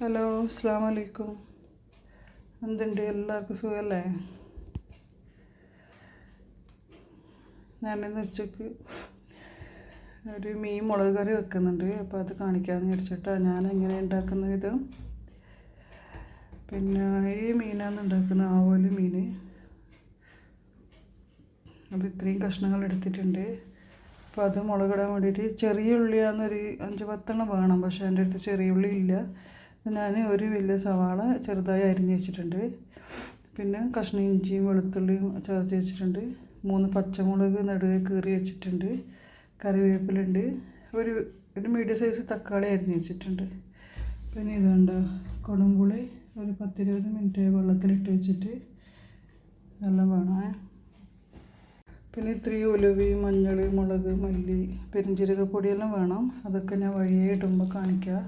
Hello, അസ്സലാമു അലൈക്കും. എന്തുണ്ട്, എല്ലാവർക്കും സുഖമല്ലേ? ഞാനിന്ന് ഉച്ചക്ക് ഒരു മീൻ മുളക് കറി വെക്കുന്നുണ്ട്. അപ്പോൾ അത് കാണിക്കാമെന്ന് വിചാരിച്ചിട്ടാണ് ഞാൻ എങ്ങനെ ഉണ്ടാക്കുന്ന വിധം. പിന്നെ ഈ മീനാണ് ഉണ്ടാക്കുന്നത്, ആവോലി മീൻ. അത് ഇത്രയും കഷ്ണങ്ങൾ എടുത്തിട്ടുണ്ട്. അപ്പോൾ അത് മുളകിടാൻ വേണ്ടിയിട്ട് ചെറിയ ഉള്ളിയാണെന്നൊരു 5-10 വേണം. പക്ഷേ എൻ്റെ അടുത്ത് ചെറിയ ഉള്ളി ഇല്ല. ഞാൻ ഒരു വലിയ സവാള ചെറുതായി അരിഞ്ഞ് വെച്ചിട്ടുണ്ട്. പിന്നെ കഷ്ണം ഇഞ്ചിയും വെളുത്തുള്ളിയും ചതച്ച് വെച്ചിട്ടുണ്ട്. 3 പച്ചമുളക് നടുവെ കീറി വെച്ചിട്ടുണ്ട്. കറിവേപ്പിലുണ്ട്. ഒരു മീഡിയം സൈസ് തക്കാളി അരിഞ്ഞ് വെച്ചിട്ടുണ്ട്. പിന്നെ ഇതുണ്ട് കൊടുമ്പുളി ഒരു 10-20 മിനിറ്റ് വെള്ളത്തിലിട്ട് വെച്ചിട്ട് എല്ലാം വേണം. പിന്നെ ഇത്തിരി ഉലുവ, മഞ്ഞൾ, മുളക്, മല്ലി, പെരുംജീരകപ്പൊടിയെല്ലാം വേണം. അതൊക്കെ ഞാൻ വഴിയേ ഇടുമ്പോൾ കാണിക്കാം.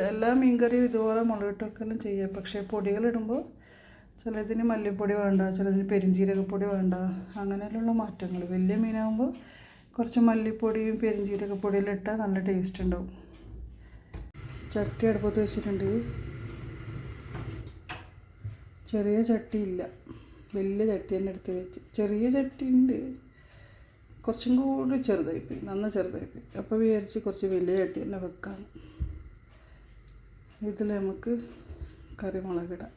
എല്ലാ മീൻകറിയും ഇതുപോലെ മുളകിട്ടൊക്കെല്ലാം ചെയ്യാം. പക്ഷേ പൊടികളിടുമ്പോൾ ചിലതിന് മല്ലിപ്പൊടി വേണ്ട, ചിലതിന് പെരുംജീരകപ്പൊടി വേണ്ട, അങ്ങനെയുള്ള മാറ്റങ്ങൾ. വലിയ മീനാകുമ്പോൾ കുറച്ച് മല്ലിപ്പൊടിയും പെരുംജീരകപ്പൊടിയെല്ലാം ഇട്ടാൽ നല്ല ടേസ്റ്റ് ഉണ്ടാവും. ചട്ടി അടുപ്പത്ത് വെച്ചിട്ടുണ്ട്. ചെറിയ ചട്ടി ഇല്ല, വലിയ ചട്ടി തന്നെ എടുത്ത് വെച്ച്. ചെറിയ ചട്ടി ഉണ്ട്, കുറച്ചും കൂടി ചെറുതായിപ്പോയി, ചെറുതായിപ്പോയി. അപ്പോൾ വിചാരിച്ച് കുറച്ച് വലിയ ചട്ടി തന്നെ വെക്കാം. ഇതിൽ നമുക്ക് കറിമുളകിടാം.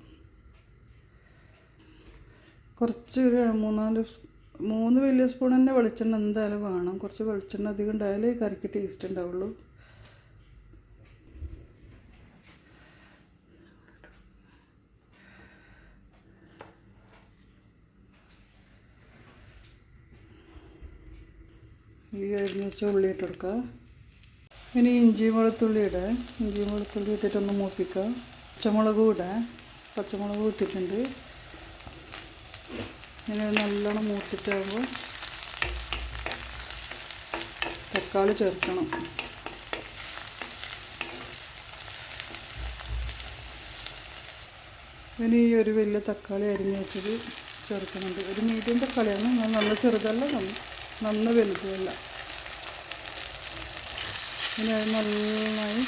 കുറച്ച് ഒരു 3 വലിയ സ്പൂൺ തന്നെ വെളിച്ചെണ്ണ എന്തായാലും വേണം. കുറച്ച് വെളിച്ചെണ്ണ അധികം ഉണ്ടായാലേ കറിക്ക് ടേസ്റ്റ് ഉണ്ടാവുള്ളൂ. ഈ അരിഞ്ഞ് വെച്ച ഉള്ളി ഇട്ട് കൊടുക്കുക. ഇനി ഇഞ്ചിയും വെളുത്തുള്ളി ഇടാം. ഇഞ്ചിയും വെളുത്തുള്ളി ഇട്ടിട്ടൊന്ന് മൂപ്പിക്കുക. പച്ചമുളകും ഇടാം. പച്ചമുളകും ഇട്ടിട്ടുണ്ട്. ഇങ്ങനെ നല്ലോണം മൂത്തിട്ടാകുമ്പോൾ തക്കാളി ചേർക്കണം. ഇനി ഈ ഒരു വലിയ തക്കാളി അരിഞ്ഞ് വെച്ചത് ചേർക്കുന്നുണ്ട്. ഒരു മീഡിയം തക്കാളിയാണ്, നല്ല ചെറുതല്ല, നന്ന വലുതുമല്ല. ഇനി അത് നന്നായി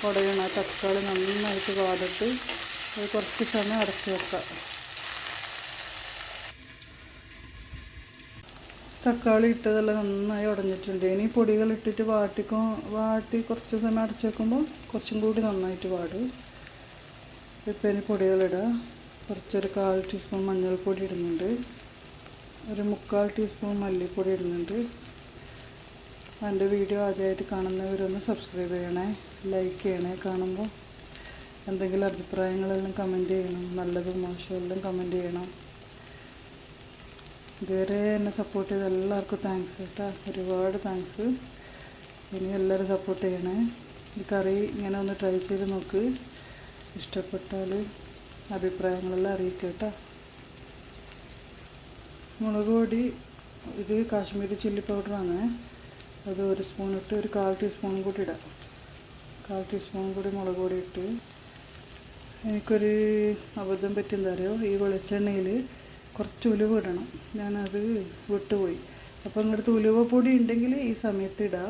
ഉടയണം. തക്കാളി നന്നായിട്ട് വാടിട്ട് അത് കുറച്ച് സമയം അടച്ച് വെക്കാം. തക്കാളി ഇട്ടതെല്ലാം നന്നായി ഉടഞ്ഞിട്ടുണ്ട്. ഇനി പൊടികൾ ഇട്ടിട്ട് വാട്ടി കുറച്ച് സമയം അടച്ച് വെക്കുമ്പോൾ കുറച്ചും കൂടി നന്നായിട്ട് വാടും. ഇപ്പം ഇനി പൊടികളിടാം. കുറച്ചൊരു 1/4 ടീസ്പൂൺ മഞ്ഞൾപ്പൊടി ഇടുന്നുണ്ട്. ഒരു 3/4 ടീസ്പൂൺ മല്ലിപ്പൊടി ഇടുന്നുണ്ട്. എൻ്റെ വീഡിയോ ആദ്യമായിട്ട് കാണുന്നവരൊന്ന് സബ്സ്ക്രൈബ് ചെയ്യണേ, ലൈക്ക് ചെയ്യണേ. കാണുമ്പോൾ എന്തെങ്കിലും അഭിപ്രായങ്ങളെല്ലാം കമൻറ്റ് ചെയ്യണം, നല്ലതും മോശമെല്ലാം കമൻറ്റ് ചെയ്യണം. ഇതുവരെ എന്നെ സപ്പോർട്ട് ചെയ്ത എല്ലാവർക്കും താങ്ക്സ് കേട്ടോ, ഒരുപാട് താങ്ക്സ്. ഇനി എല്ലാവരും സപ്പോർട്ട് ചെയ്യണേ. ഈ കറി ഇങ്ങനെ ഒന്ന് ട്രൈ ചെയ്ത് നോക്ക്. ഇഷ്ടപ്പെട്ടാൽ അഭിപ്രായങ്ങളെല്ലാം അറിയിക്കുക കേട്ടോ. മുളക് പൊടി ഇത് കാശ്മീരി ചില്ലി പൗഡറാണ്. അത് 1 സ്പൂൺ ഇട്ട് ഒരു 1/4 ടീസ്പൂൺ കൂടി ഇടാം. 1/4 ടീസ്പൂൺ കൂടി മുളക് പൊടി ഇട്ട്. എനിക്കൊരു അബദ്ധം പറ്റിയെന്താ അറിയോ, ഈ വെളിച്ചെണ്ണയിൽ കുറച്ച് ഉലുവ ഇടണം. ഞാനത് വിട്ടുപോയി. അപ്പോൾ നിങ്ങളുടെ ഉലുവ പൊടി ഉണ്ടെങ്കിൽ ഈ സമയത്ത് ഇടാം.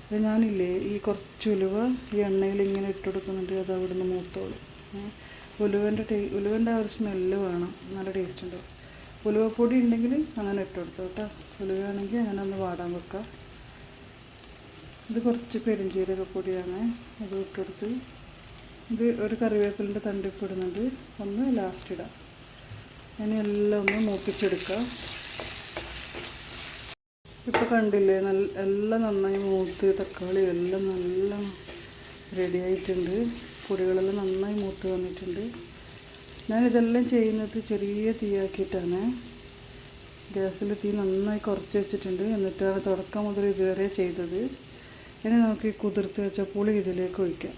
അത് ഞാനില്ലേ ഈ കുറച്ച് ഉലുവ ഈ എണ്ണയിൽ ഇങ്ങനെ ഇട്ട് കൊടുക്കുന്നുണ്ട്. അത് അവിടെ നിന്ന് മൂത്തോളും. ഉലുവൻ്റെ ആ ഒരു സ്മെല്ല് വേണം, നല്ല ടേസ്റ്റ് ഉണ്ടാവും. ഉലുവപ്പൊടി ഉണ്ടെങ്കിൽ അങ്ങനെ ഇട്ട് കൊടുത്തു കേട്ടോ. ഉലുവയാണെങ്കിൽ അങ്ങനെ ഒന്ന് വാടാൻ വെക്കാം. ഇത് കുറച്ച് പെരുംജീരകപ്പൊടിയാണ്, അത് ഇട്ടെടുത്ത്. ഇത് ഒരു കറിവേപ്പിലിൻ്റെ തണ്ടിപ്പ് ഇടുന്നുണ്ട്, ഒന്ന് ലാസ്റ്റ് ഇടാം. ഇനി എല്ലാം ഒന്ന് മൂപ്പിച്ചെടുക്കാം. ഇപ്പോൾ കണ്ടില്ലേ, എല്ലാം നന്നായി മൂത്ത് തക്കാളി എല്ലാം നല്ല റെഡി ആയിട്ടുണ്ട്. പൊടികളെല്ലാം നന്നായി മൂത്ത് വന്നിട്ടുണ്ട്. ഞാനിതെല്ലാം ചെയ്യുന്നത് ചെറിയ തീയാക്കിയിട്ടാണ്. ഗ്യാസിൽ തീ നന്നായി കുറച്ച് വെച്ചിട്ടുണ്ട്. എന്നിട്ടാണ് തുടക്കം മുതൽ ഇതുവരെ ചെയ്തത്. ഇനി നമുക്ക് ഈ കുതിർത്ത് വെച്ച പുളി ഇതിലേക്ക് ഒഴിക്കാം.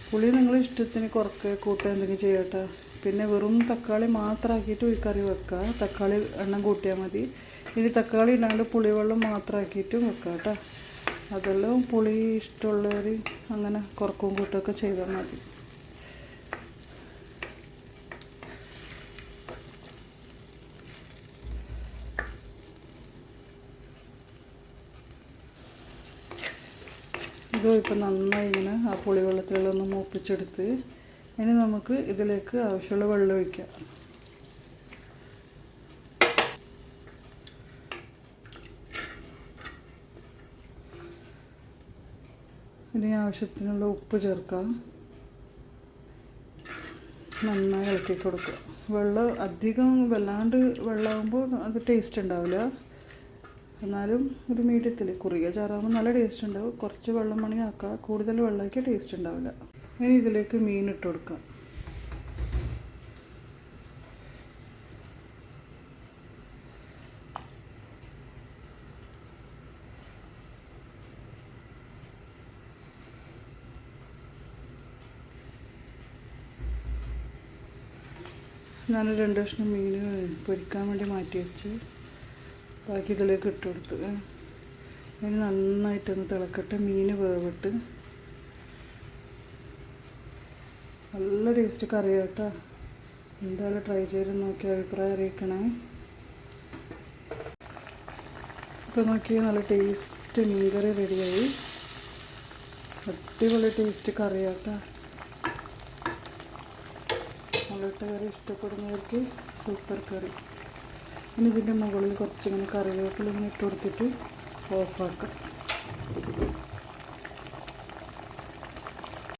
പുളി നിങ്ങളുടെ ഇഷ്ടത്തിന് കുറക്കുക കൂട്ടുക എന്തെങ്കിലും ചെയ്യട്ടെ. പിന്നെ വെറും തക്കാളി മാത്രമാക്കിയിട്ട് ഈ കറി വെക്കുക. തക്കാളി എണ്ണം കൂട്ടിയാൽ മതി. ഇനി തക്കാളി ഇല്ലാണ്ട് പുളിവെള്ളം മാത്രമാക്കിയിട്ടും വെക്കാം കേട്ടോ. അതെല്ലാം പുളി ഇഷ്ടമുള്ളവർ അങ്ങനെ കുറക്കും കൂട്ടുകയൊക്കെ ചെയ്താൽ മതി. ഇത് ഇപ്പം നന്നായി ഇങ്ങനെ ആ പുളിവെള്ളത്തിലൊന്ന് മൂപ്പിച്ചെടുത്ത് ഇനി നമുക്ക് ഇതിലേക്ക് ആവശ്യമുള്ള വെള്ളം ഒഴിക്കാം. ഇനി ആവശ്യത്തിനുള്ള ഉപ്പ് ചേർക്കാം. നന്നായി ഇളക്കി കൊടുക്കുക. വെള്ളം അധികം വല്ലാണ്ട് വെള്ളമാകുമ്പോൾ അത് ടേസ്റ്റ് ഉണ്ടാവില്ല. എന്നാലും ഒരു മീഡിയത്തിൽ കുറുകിയ ചാറാകുമ്പോൾ നല്ല ടേസ്റ്റ് ഉണ്ടാവും. കുറച്ച് വെള്ളം വേണമെങ്കിൽ ആക്കുക, കൂടുതൽ വെള്ളമാക്കിയാൽ ടേസ്റ്റ് ഉണ്ടാവില്ല. ഇനി ഇതിലേക്ക് മീൻ ഇട്ട് കൊടുക്കാം. ഞാൻ 2 കഷ്ണം മീൻ പൊരിക്കാൻ വേണ്ടി മാറ്റി വെച്ച് ബാക്കി ഇതിലേക്ക് ഇട്ട് കൊടുത്ത് അതിന് നന്നായിട്ടൊന്ന് തിളക്കട്ടെ. മീൻ വേവിട്ട് നല്ല ടേസ്റ്റ് കറി കേട്ടോ. എന്തായാലും ട്രൈ ചെയ്ത് നോക്കി അഭിപ്രായം അറിയിക്കണേ. ഇപ്പോൾ നോക്കി നല്ല ടേസ്റ്റ് മീൻകറി റെഡിയായി. അടിപൊളി ടേസ്റ്റ് കറി കേട്ടോ. മുളകിട്ട കറി ഇഷ്ടപ്പെടുന്നവർക്ക് സൂപ്പർ കറി. ഇനി ഇതിൻ്റെ മുകളിൽ കുറച്ചിങ്ങനെ കറിവേപ്പില ഇങ്ങനെ ഇട്ട് കൊടുത്തിട്ട് ഓഫാക്കാം.